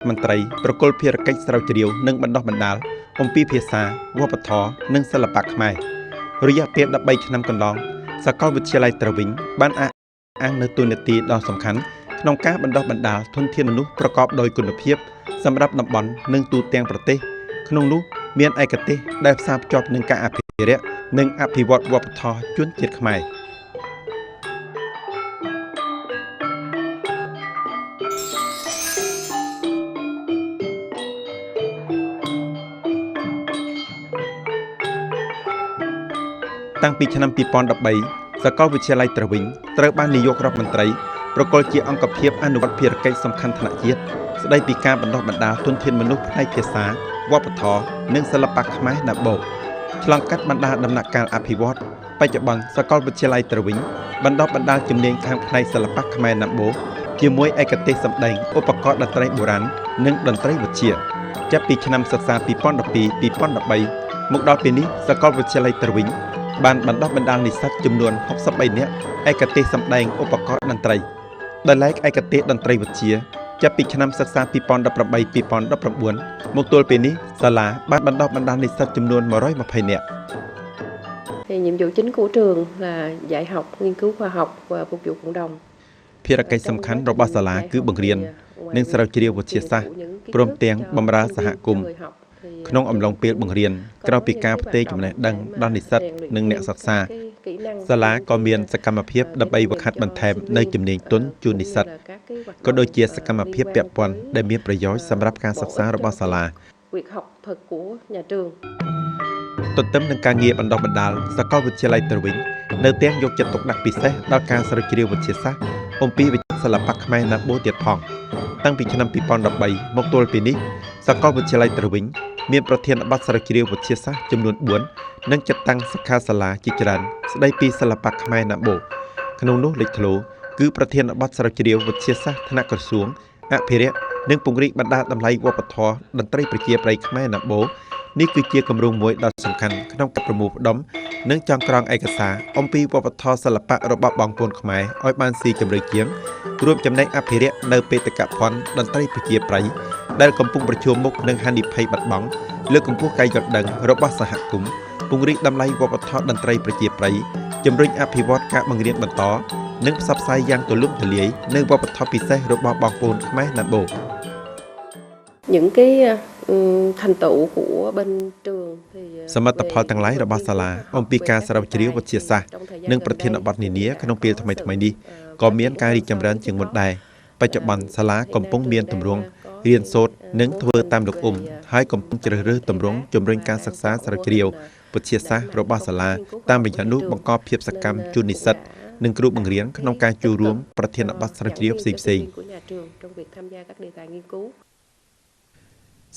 មន្ត្រីប្រគល់ភារកិច្ចស្រាវជ្រាវនិងបណ្ដុះបណ្ដាលអំពីភាសាវប្បធម៌និងសិល្បៈខ្មែររយៈពេល13ឆ្នាំកន្លងសាកលវិទ្យាល័យត្រវិញបានអះអាងនៅទូនាទីដ៏សំខាន់ក្នុងការបណ្ដុះបណ្ដាលធនធានមនុស្សប្រកបដោយគុណភាពសម្រាប់តំបន់និងទូទាំងប្រទេសក្នុងនោះមានឯកទេសដែលផ្សារភ្ជាប់នឹងការអភិរក្សនិងអភិវឌ្ឍវប្បធម៌ជនជាតិខ្មែរតាំងពីឆ្នាំ2013សាកលវិទ្យាល័យត្រវិញត្រូវបាននាយករដ្ឋមន្ត្រីប្រគល់ជាអង្គភាពអនុវត្តភារកិច្ចសំខាន់ថ្នាក់ជាតិស្ដីពីការបណ្ដុះបណ្ដាលធនធានមនុស្សផ្នែកភាសាវប្បធម៌និងសិល្បៈខ្មែរណាបូកឆ្លងកាត់បណ្ដាដំណាក់កាលអភិវឌ្ឍបច្ចុប្បន្នសាកលវិទ្យាល័យត្រវិញបណ្ដុះបណ្ដាលជំនាញខាងផ្នែកសិល្បៈខ្មែរណាបូកជាមួយឯកទេសសម្ដែងឧបករណ៍តន្ត្រីបុរាណនិងតន្ត្រីវិទ្យាចាប់ពីឆ្នាំសិក្សា2012-2013មកដល់ពេលនេះសាកលវិទ្យាល័យត្រវិញបានបណ្ដុះបណ្ដាលនិស្សិតចំនួន63នាក់ឯកទេសសម្ដែងឧបករណ៍តន្ត្រីដោយឡែកឯកទេសតន្ត្រីវិទ្យាចាប់ពីឆ្នាំសិក្សា2018-2019មកទល់ពេលនេះសាលាបានបណ្ដុះបណ្ដាលនិស្សិតចំនួន120នាក់ Thì nhiệm vụ chính của trường là dạy học, nghiên cứu khoa học và phục vụ cộng đồng. ភារកិច្ចសំខាន់របស់សាលាគឺបង្រៀននិងស្រាវជ្រាវវិទ្យាសាស្ត្រព្រមទាំងបម្រើសហគមន៍ក្នុងអំឡុងពេលបង្រៀនក្រៅពីការផ្ទេរចំណេះដឹងដល់និស្សិតនិងអ្នកសិក្សាសាលាក៏មានសកម្មភាពដើម្បីវឹកហាត់បន្ថែមនៅជំនាញទន់ជូននិស្សិតក៏ដូចជាសកម្មភាពពាក់ព័ន្ធដែលមានប្រយោជន៍សម្រាប់ការសិក្សារបស់សាលា Việc học thực của nhà trường ទន្ទឹមនឹងការងារបណ្ដុះបណ្ដាលសាកលវិទ្យាល័យត្រវិញនៅទាំងយកចិត្តទុកដាក់ពិសេសដល់ការស្រាវជ្រាវវិទ្យាសាស្ត្រអំពីវិទ្យាសិល្បៈខ្មែរណាបូទៀតផងតាំងពីឆ្នាំ2013មកទល់ពេលនេះសាកលវិទ្យាល័យត្រវិញមានប្រធានបទស្រាវជ្រាវវិទ្យាសាស្ត្រចំនួន4និងចាត់តាំងសិក្ខាសាលាជាច្រើនស្ដីពីសិល្បៈខ្មែរណាបូក្នុងនោះលេចធ្លោគឺប្រធានបទស្រាវជ្រាវវិទ្យាសាស្ត្រថ្នាក់ក្រសួងអភិរក្សនិងពង្រីកបណ្ដាតម្លៃវប្បធម៌តន្ត្រីប្រជាប្រិយខ្មែរណាបូនេះគឺជាគម្រោងមួយដ៏សំខាន់ក្នុងការប្រមូលផ្ដុំនិងចងក្រងឯកសារអំពីវប្បធម៌សិល្បៈរបស់បងប្អូនខ្មែរឲ្យបានស៊ីជម្រៅជាងរួមចំណែកអភិរក្សនៅបេតិកភណ្ឌតន្ត្រីប្រជាប្រិយដែលកំពុងប្រឈមមុខនឹងហានិភ័យបាត់បង់លើកកម្ពស់ការយល់ដឹងរបស់សហគមន៍ពង្រីកតម្លៃវប្បធម៌តន្ត្រីប្រជាប្រិយជំរុញអភិវឌ្ឍការបង្រៀនបន្តនិងផ្សព្វផ្សាយយ៉ាងទូលំទូលាយនៅវប្បធម៌ពិសេសរបស់បងប្អូនខ្មែរណាបូ những cái thành tựu của bên trường thì សមិទ្ធផលទាំងឡាយរបស់សាលាអំពីការស្រាវជ្រាវវិទ្យាសាស្ត្រនិងប្រធានបទនានាក្នុងពេលថ្មីៗនេះក៏មានការរីកចម្រើនជាងមុនដែរបច្ចុប្បន្នសាលាកំពុងមានទម្រង់រៀនសូត្រនិងធ្វើតាមលោកហើយកំពុងជ្រើសរើសទម្រង់ជំរុញការសិក្សាស្រាវជ្រាវវិទ្យាសាស្ត្ររបស់សាលាតាមរយៈនោះបង្កភាពសកម្មជូននិស្សិតនិងគ្រូបង្រៀនក្នុងការចូលរួមប្រធានបទស្រាវជ្រាវផ្សេងៗ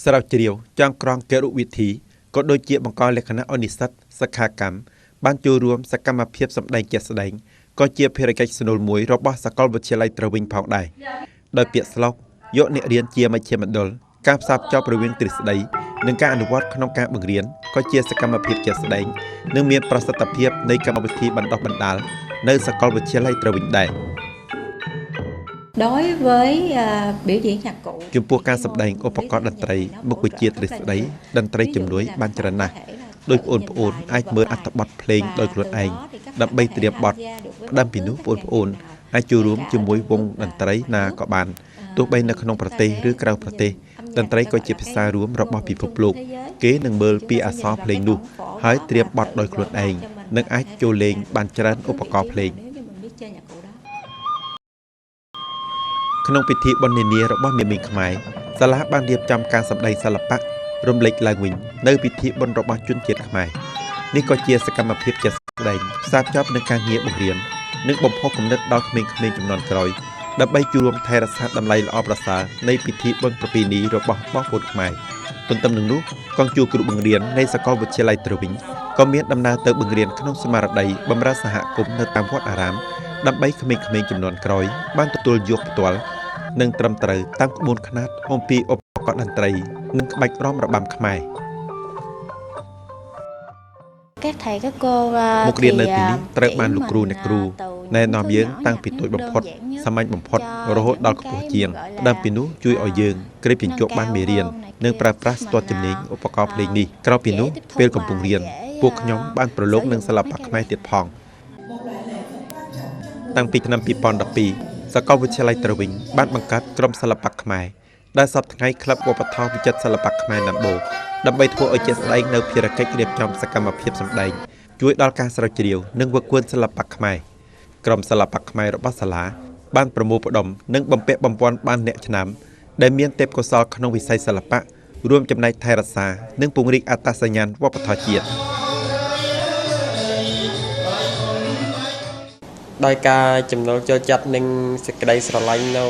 ស្រាវជ្រាវចងក្រងគរុវិធីក៏ដូចជាបង្កលក្ខណៈអនិស្សិតសិក្ខាកម្មបានចូលរួមសកម្មភាពសម្ដែងជាក់ស្ដែងក៏ជាភារកិច្ចស្នូលមួយរបស់សាកលវិទ្យាល័យត្រវិញផងដែរដោយពាក្យស្លោកយកអ្នករៀនជាមជ្ឈមណ្ឌលការផ្សារភ្ជាប់រវាងទ្រឹស្ដីនិងការអនុវត្តក្នុងការបង្រៀនក៏ជាសកម្មភាពជាក់ស្ដែងនិងមានប្រសិទ្ធភាពនៃកម្មវិធីបណ្ដុះបណ្ដាលនៅសាកលវិទ្យាល័យត្រវិញដែរ Đối với biểu diễn nhạc cụ ចំពោះការសម្ដែងឧបករណ៍តន្ត្រីមុខវិជ្ជាទ្រឹស្ដីតន្ត្រីជំនួយបានច្រើនណាស់ដោយបងប្អូនអាចមើលអត្ថបទភ្លេងដោយខ្លួនឯងដើម្បីត្រៀមបទផ្ដាំពីនោះបងប្អូនអាចចូលរួមជាមួយវងតន្ត្រីណាក៏បានទោះបីនៅក្នុងប្រទេសឬក្រៅប្រទេសតន្ត្រីក៏ជាភាសារួមរបស់ពិភពលោកគេនឹងមើលពីអក្សរភ្លេងនោះហើយត្រៀមបទដោយខ្លួនឯងនិងអាចចូលលេងបានច្រើនឧបករណ៍ភ្លេង ក្នុងពិធីបុណ្យនានារបស់មេមីខ្មែរសាលាបានរៀបចំការសម្ដែងសិល្បៈរំលេចឡើងវិញនៅពិធីបុណ្យរបស់ជនជាតិខ្មែរនេះក៏ជាសកម្មភាពជាក់ស្ដែងផ្សារភ្ជាប់នឹងការងារបង្រៀននិងបំផុសគំនិតដល់ក្មេងៗជំនាន់ក្រោយដើម្បីចូលរួមថែរក្សាតម្លៃល្អប្រសើរនៃពិធីបុណ្យប្រពៃណីរបស់បងប្អូនខ្មែរទន្ទឹមនឹងនោះកងជួរគ្រូបង្រៀននៃសាកលវិទ្យាល័យត្រវិញក៏មានដំណើរទៅបង្រៀនក្នុងស្មារតីបម្រើសហគមន៍នៅតាមវត្តអារាមដើម្បីក្មេងៗជំនាន់ក្រោយបានទទួលយកផ្ទាល់ និងត្រឹមត្រូវតាមក្បួនខ្នាតអំពីឧបករណ៍តន្ត្រីនិងក្បាច់រាំរបាំខ្មែរ các thầy các cô មករៀននៅទីនេះត្រូវបានលោកគ្រូអ្នកគ្រូ ណែនាំយើងតាំងពីតូចបំផុតសាមញ្ញបំផុតរហូតដល់ខ្ពស់ជាងផ្ដើមពីនោះជួយឲ្យយើងក្រេបជញ្ជក់បានមេរៀននិងប្រើប្រាស់ស្ទាត់ជំនាញឧបករណ៍ភ្លេងនេះក្រោយពីនោះពេលកំពុងរៀនពួកខ្ញុំបានប្រឡូកនឹងសិល្បៈខ្មែរទៀតផងតាំងពីឆ្នាំ2012សាកលវិទ្យាល័យត្រវិញបានបង្កើតក្រុមសិល្បៈខ្មែរដែលសប្តាហ៍ថ្ងៃក្លឹបវប្បធម៌វិចិត្រសិល្បៈខ្មែរណាំបូដើម្បីធ្វើឲ្យជាក់ស្ដែងនៅភារកិច្ចរៀបចំសកម្មភាពសម្ដែងជួយដល់ការស្រាវជ្រាវនិងវឹកវើសិល្បៈខ្មែរក្រុមសិល្បៈខ្មែររបស់សាលាបានប្រមូលផ្ដុំនិងបំពាក់បំពាន់បានអ្នកឆ្នាំដែលមានទេពកោសល្យក្នុងវិស័យសិល្បៈរួមចំណែកថែរក្សានិងពង្រីកអត្តសញ្ញាណវប្បធម៌ជាតិដោយការចំណូលចូលចិត្តនិងសេចក្តីស្រឡាញ់នៅ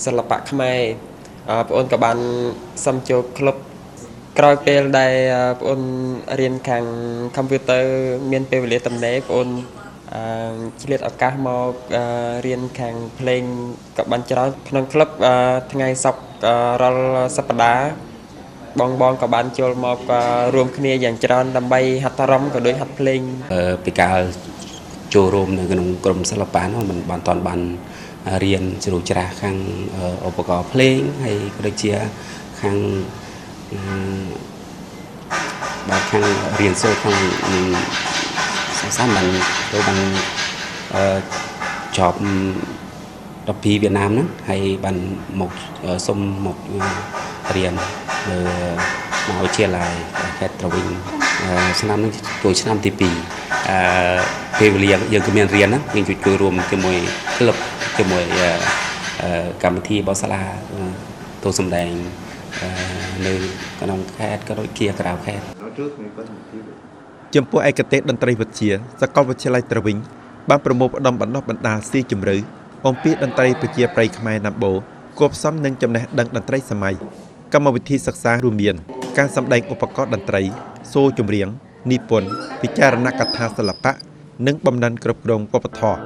សិល្បៈខ្មែរបងអូនក៏បានសុំចូលក្លឹបក្រោយពេលដែលបងអូនរៀនខាងកុំព្យូទ័រមានពេលវេលាទំនេរបងអូនឆ្លៀតឱកាសមករៀនខាងភ្លេងក៏បានច្រើនក្នុងក្លឹបថ្ងៃសុក្ររាល់សប្តាហ៍បងក៏បានចូលមករួមគ្នាយ៉ាងច្រើនដើម្បីហាត់អារម្មណ៍ក៏ដូចហាត់ភ្លេងពីការចូលរួមនៅក្នុងក្រុមសិល្បៈនោះมันបានតបានរៀនជ្រៅច្រាស់ខាងឧបករណ៍ភ្លេងហើយក៏ដូចជាខាងបាទខាងរៀនសូត្រខាងសាមបានទៅបានជាប់ដល់ពីវៀតណាមហ្នឹងហើយបានមកសុំមករៀននៅមហាវិទ្យាល័យខេត្តត្រវិញឆ្នាំនេះចូលឆ្នាំទី2ពេលវេលាយើងក៏មានរៀនណាយើងជួយរួមជាមួយក្លឹបជាមួយកម្មវិធីរបស់សាលាទូសម្ដែងនៅក្នុងខេត្តក៏ដូចជាក្រៅខេត្តចំពោះឯកទេសតន្ត្រីវិទ្យាសាកលវិទ្យាល័យត្រវិញបានប្រមូលផ្ដុំបណ្ដុះបណ្ដាលស៊ីជម្រៅអំពីតន្ត្រីប្រជាប្រិយខ្មែរណាំបូគួបផ្សំនឹងចំណេះដឹងតន្ត្រីសម័យកម្មវិធីសិក្សារួមមានការសម្ដែងឧបករណ៍តន្ត្រីសូរចម្រៀងនិពន្ធពិចារណកថាសិល្បៈនិងបំណិនគ្រប់គ្រងវប្បធម៌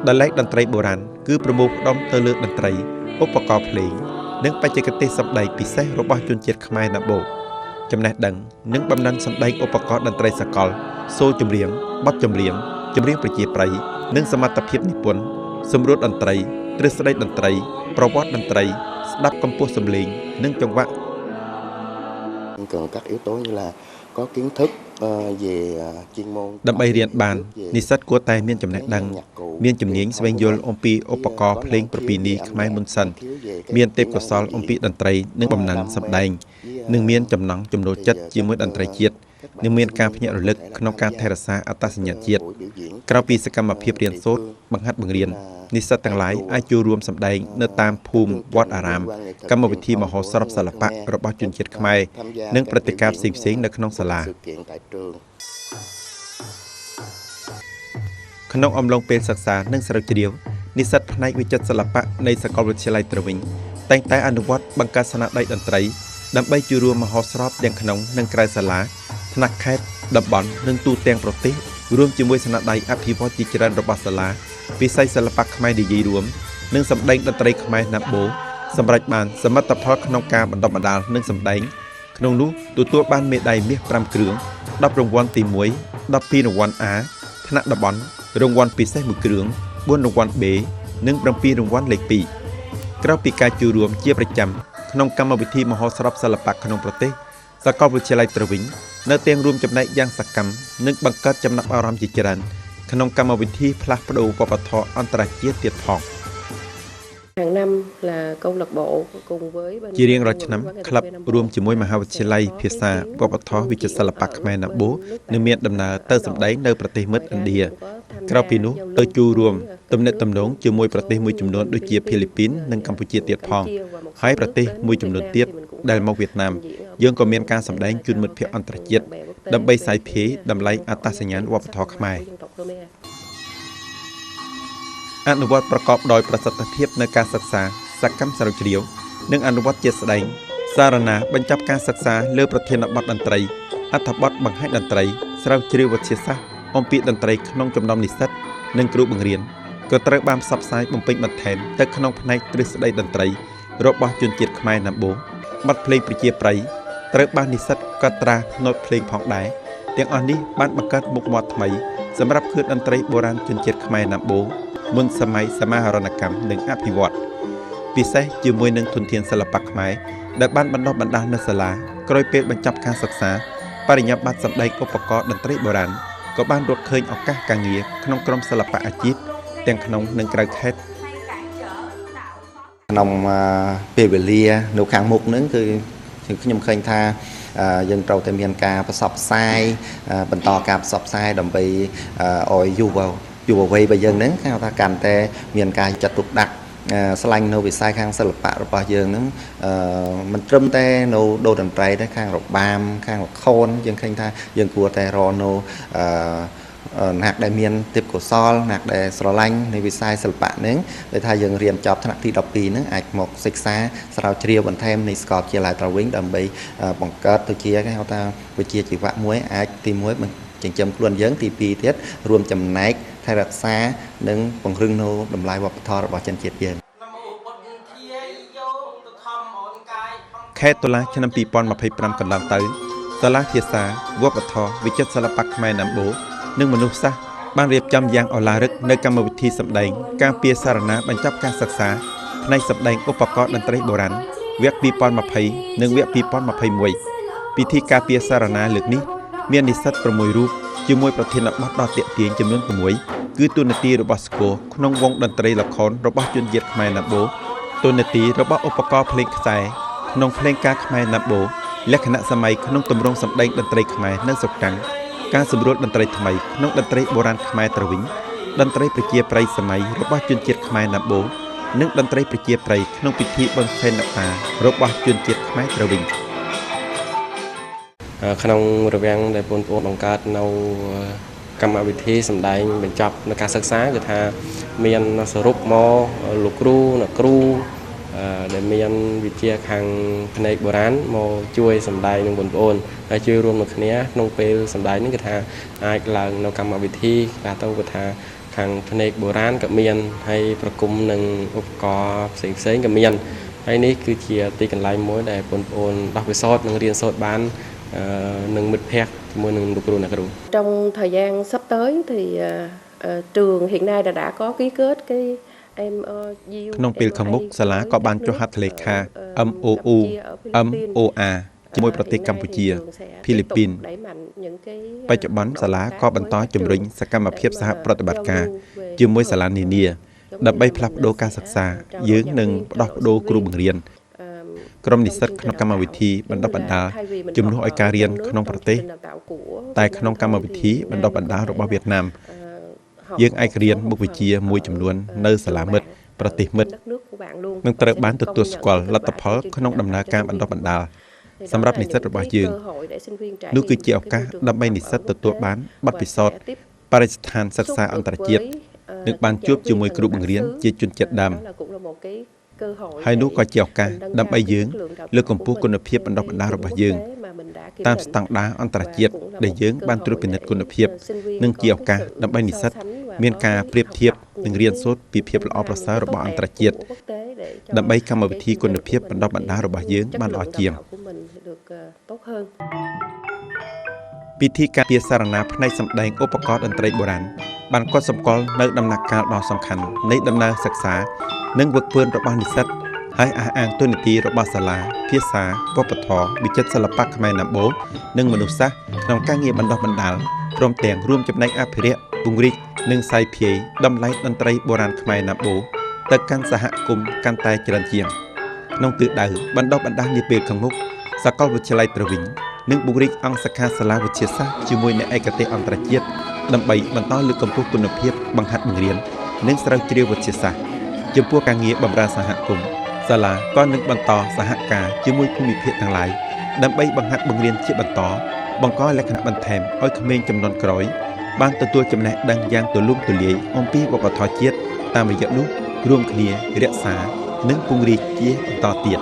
ដែលលេខតន្ត្រីបុរាណគឺប្រមូលផ្ដុំទៅលើតន្ត្រីឧបករណ៍ភ្លេងនិងបច្ចេកទេសសម្ដែងពិសេសរបស់ជនជាតិខ្មែរណាំបូចំណេះដឹងនិងបំណិនសម្ដែងឧបករណ៍តន្ត្រីសកលសូរចម្រៀងបទចម្រៀងប្រជាប្រិយនិងសមត្ថភាពនិពន្ធសម្រួលតន្ត្រីទ្រឹស្ដីតន្ត្រីប្រវត្តិតន្ត្រីស្ដាប់កម្ពស់សម្លេងនិងចង្វាក់ Cần các yếu tố như là có kiến thức về chuyên môn ដើម្បីរៀនបាននិស្សិតគួរតែមានចំណេះដឹងមានជំនាញស្វែងយល់អំពីឧបករណ៍ភ្លេងប្រពៃណីខ្មែរមុនសិនមានទេពកោសល្យអំពីតន្ត្រីនិងបំណិនសម្ដែងនិងមានចំណង់ចំណូលចិត្តជាមួយតន្ត្រីជាតិនិងមានការភ្ញាក់រលឹកក្នុងការថែរក្សាអត្តសញ្ញាណជាតិក្រៅពីសកម្មភាពរៀនសូត្របង្ហាត់បង្រៀននិស្សិតទាំងឡាយអាចចូលរួមសម្ដែងនៅតាមភូមិវត្តអារាមកម្មវិធីមហោស្រពសិល្បៈរបស់ជនជាតិខ្មែរនិងព្រឹត្តិការណ៍ផ្សេងៗនៅក្នុងសាលាក្នុងអំឡុងពេលសិក្សានិងស្រាវជ្រាវនិស្សិតផ្នែកវិចិត្រសិល្បៈនៃសាកលវិទ្យាល័យត្រវិញតែងតែអនុវត្តបង្កើតស្នាដៃតន្ត្រីដើម្បីចូលរួមមហោស្រពទាំងក្នុងនិងក្រៅសាលាថ្នាក់ខេត្តតំបន់និងទូទាំងប្រទេសរួមជាមួយស្នាដៃអភិវឌ្ឍជាច្រើនរបស់សាលាវិស័យសិល្បៈខ្មែរនិយាយរួមនិងសម្ដែងតន្ត្រីខ្មែរណាំបូសម្រាប់បានសមិទ្ធផលក្នុងការបណ្ដុះបណ្ដាលនិងសម្ដែងក្នុងនោះទទួលបានមេដាយមាស5គ្រឿង10រង្វាន់ទី1 12រង្វាន់ A ថ្នាក់តំបន់រង្វាន់ពិសេស1គ្រឿង4រង្វាន់ B និង7រង្វាន់លេខ2ក្រៅពីការចូលរួមជាប្រចាំក្នុងកម្មវិធីមហោស្រពសិល្បៈក្នុងប្រទេសសាកលវិទ្យាល័យត្រវិញនៅទាំងរួមចំណែកយ៉ាងសកម្មនិងបង្កើតចំណាប់អារម្មណ៍ជាច្រើនក្នុងកម្មវិធីផ្លាស់ប្ដូរវប្បធម៌អន្តរជាតិទៀតផង Hàng năm là câu lạc bộ cùng với ជារៀងរាល់ឆ្នាំក្លឹបរួមជាមួយមហាវិទ្យាល័យភាសាវប្បធម៌វិចិត្រសិល្បៈខ្មែរណាំបូនឹងមានដំណើរទៅសម្ដែងនៅប្រទេសមិត្តឥណ្ឌាក្រៅពីនោះទៅចូលរួមទំនាក់ទំនងជាមួយប្រទេសមួយចំនួនដូចជាហ្វីលីពីននិងកម្ពុជាទៀតផងហើយប្រទេសមួយចំនួនទៀតដែលមកវៀតណាមយើងក៏មានការសម្ដែងជូនមិត្តភ័ក្តិអន្តរជាតិដើម្បីសាយភាយតម្លៃអត្តសញ្ញាណវប្បធម៌ខ្មែរ អនុវត្តប្រកបដោយប្រសិទ្ធភាពនៅការសិក្សាសកម្មស្រាវជ្រាវនិងអនុវត្តជាក់ស្ដែងសារណាបញ្ចប់ការសិក្សាលើប្រធានបទតន្ត្រីអត្ថបទបង្ហាញតន្ត្រីស្រាវជ្រាវវិទ្យាសាស្ត្រអំពីតន្ត្រីក្នុងចំណោមនិស្សិតនិងគ្រូបង្រៀនក៏ត្រូវបានផ្សព្វផ្សាយបំពេញបន្ថែមទៅក្នុងផ្នែកទ្រឹស្ដីតន្ត្រីរបស់ជនជាតិខ្មែរណាំបូបទភ្លេងប្រជាប្រិយត្រូវបាននិស្សិតកត់ត្រាផ្នត់ភ្លេងផងដែរទាំងអស់នេះបានបង្កើតមុខមាត់ថ្មី សម្រាប់គឺតន្ត្រីបុរាណជនជាតិខ្មែរណាំបូមុនសម័យសមាហរណកម្មនិងអភិវឌ្ឍពិសេសជាមួយនឹងធនធានសិល្បៈខ្មែរដែលបានបណ្ដុះបណ្ដាលនៅសាលាក្រោយពេលបញ្ចប់ការសិក្សាបរិញ្ញាបត្រសម្ដែងឧបករណ៍តន្ត្រីបុរាណក៏បានរកឃើញឱកាសការងារក្នុងក្រុមសិល្បៈអាជីពទាំងក្នុងនិងក្រៅខេត្តក្នុងពេលវេលានៅខាងមុខហ្នឹងគឺខ្ញុំឃើញថាយើងត្រូវតែមានការផ្សព្វផ្សាយបន្តការផ្សព្វផ្សាយដើម្បីឲ្យយុវវ័យរបស់យើងហ្នឹងគេថាកាន់តែមានការចាត់ទុកដាក់ស្លាញ់នៅវិស័យខាងសិល្បៈរបស់យើងហ្នឹងមិនត្រឹមតែនៅដូរតន្ត្រីទេខាងរបាំខាងល្ខោនយើងឃើញថាយើងគួរតែរកនៅអ្នកដែលមានទេពកោសល្យអ្នកដែលស្រឡាញ់ในវិស័យសិល្បៈហ្នឹងដែលថាយើងរៀនចប់ថ្នាក់ទី12ហ្នឹងអាចមកសិក្សាស្រាវជ្រាវបន្ថែមនៃសាកលវិទ្យាល័យត្រវិញដើម្បីបង្កើតទៅជាគេហៅថាវិជ្ជាជីវៈមួយអាចទី1បញ្ចិញ្ចឹមខ្លួនយើងទី2ទៀតរួមចំណែកថែរក្សានិងពង្រឹងនៅតម្លៃវប្បធម៌របស់ជនជាតិយើងខែតុលាឆ្នាំ2025កន្លងទៅសាលាភាសាវប្បធម៌វិចិត្រសិល្បៈខ្មែរណាំបូនិងមនុស្សសាស្ត្របានរៀបចំយ៉ាងឱឡារិកនៅកម្មវិធីសម្ដែងការពារសារណាបញ្ចប់ការសិក្សាផ្នែកសម្ដែងឧបករណ៍តន្ត្រីបុរាណវគ្គ2020និងវគ្គ2021ពិធីការពារសារណាលើកនេះមាននិស្សិត6រូបជាមួយប្រធានបទដ៏ទាក់ទាញចំនួន6គឺតួនាទីរបស់ស្គរក្នុងវងតន្ត្រីល្ខោនរបស់ជនជាតិខ្មែរណាំបូតួនាទីរបស់ឧបករណ៍ភ្លេងខ្សែក្នុងភ្លេងការខ្មែរណាំបូលក្ខណៈសម័យក្នុងទម្រង់សម្ដែងតន្ត្រីខ្មែរនៅសុកាំងការសម្រួលតន្ត្រីថ្មីក្នុងតន្ត្រីបុរាណខ្មែរត្រវិញតន្ត្រីប្រជាប្រិយសម័យរបស់ជនជាតិខ្មែរណាំបូនិងតន្ត្រីប្រជាប្រិយក្នុងពិធីបុណ្យសែនតារបស់ជនជាតិខ្មែរត្រវិញក្នុងរវាងដែលបងប្អូនបង្កើតនៅកម្មវិធីសម្ដែងបញ្ចប់នៅការសិក្សាគឺថាមានសរុបមកលោកគ្រូអ្នកគ្រូដែលមានវិជ្ជាខាងផ្នែកបុរាណមកជួយសម្ដែងនឹងបងប្អូនហើយជួយរួមនឹងគ្នាក្នុងពេលសម្ដែងនេះគឺថាអាចឡើងនៅកម្មវិធីគេទៅគឺថាខាងផ្នែកបុរាណក៏មានហើយប្រគំនឹងឧបករណ៍ផ្សេងៗក៏មានហើយនេះគឺជាទីកន្លែងមួយដែលបងប្អូនដោះពិសោធន៍និងរៀនសូត្របាននឹងមិត្តភ័ក្តិជាមួយនឹងលោកគ្រូអ្នកគ្រូ Trong thời gian sắp tới thì trường hiện nay đã có ký kết cái MOU ក្នុងពេលខាងមុខសាលាក៏បានចុះហត្ថលេខា MOU MOA ជាមួយប្រទេសកម្ពុជាហ្វីលីពីនបច្ចុប្បន្នសាលាក៏បន្តជំរុញសកម្មភាពសហប្រតិបត្តិការជាមួយសាលានានាដើម្បីផ្លាស់ប្ដូរការសិក្សាយើងនឹងផ្ដោះប្ដូរគ្រូបង្រៀនក្រុមនិស្សិតក្នុងកម្មវិធីបណ្ដុះបណ្ដាលជំនួសឲ្យការរៀនក្នុងប្រទេសតែក្នុងកម្មវិធីបណ្ដុះបណ្ដាលរបស់វៀតណាមយើងអាចរៀនមុខវិជ្ជាមួយចំនួននៅសាលាមិត្តប្រទេសមិត្តនឹងត្រូវបានទទួលស្គាល់លទ្ធផលក្នុងដំណើរការបណ្ដុះបណ្ដាលសម្រាប់និស្សិតរបស់យើងនោះគឺជាឱកាសដើម្បីនិស្សិតទទួលបានបទពិសោធន៍បរិស្ថានសិក្សាអន្តរជាតិនិងបានជួបជាមួយគ្រូបង្រៀនជាជនជាតិដើមហើយនោះក៏ជាឱកាសដើម្បីយើងលើកកម្ពស់គុណភាពបណ្ដុះបណ្ដាលរបស់យើងតាមស្តង់ដារអន្តរជាតិដែលយើងបានត្រួតពិនិត្យគុណភាពនិងជាឱកាសដើម្បីនិស្សិតមានការប្រៀបធៀបនិងរៀនសូត្រពីភាពល្អប្រសើររបស់អន្តរជាតិដើម្បីកម្មវិធីគុណភាពបណ្ដុះបណ្ដាលរបស់យើងបានល្អជាងពិធីការពារសារណាផ្នែកសម្ដែងឧបករណ៍តន្ត្រីបុរាណបានកត់សម្គាល់នៅដំណាក់កាលដ៏សំខាន់នៃដំណើរសិក្សានិងវឹកវើរបស់និស្សិតហើយអះអាងទូនាទីរបស់សាលាភាសាវប្បធម៌វិចិត្រសិល្បៈខ្មែរណាំបូនិងមនុស្សសាស្ត្រក្នុងការងារបណ្ដុះបណ្ដាលព្រមទាំងរួមចំណែកអភិរក្សពង្រីកនិងសាយភាយតម្លៃតន្ត្រីបុរាណខ្មែរណាំបូទៅកាន់សហគមន៍កាន់តែច្រើនជាងក្នុងទិសដៅបណ្ដុះបណ្ដាលនាពេលខាងមុខសាកលវិទ្យាល័យត្រវិញនិងពង្រីកអង្គសិក្ខាសាលាវិទ្យាសាស្ត្រជាមួយអ្នកឯកទេសអន្តរជាតិដើម្បីបន្តលើកកម្ពស់គុណភាពបង្ហាត់បង្រៀននិងស្រាវជ្រាវវិទ្យាសាស្ត្រចំពោះការងារបម្រើសហគមន៍សាលាក៏នឹងបន្តសហការជាមួយភូមិភាគទាំងឡាយដើម្បីបង្ហាត់បង្រៀនជាបន្តបង្កលក្ខណៈបន្ថែមឲ្យក្មេងជំនាន់ក្រោយបានទទួលចំណេះដឹងយ៉ាងទូលំទូលាយអំពីវប្បធម៌ជាតិតាមរយៈនោះរួមគ្នារក្សានិងពង្រីកជាបន្តទៀត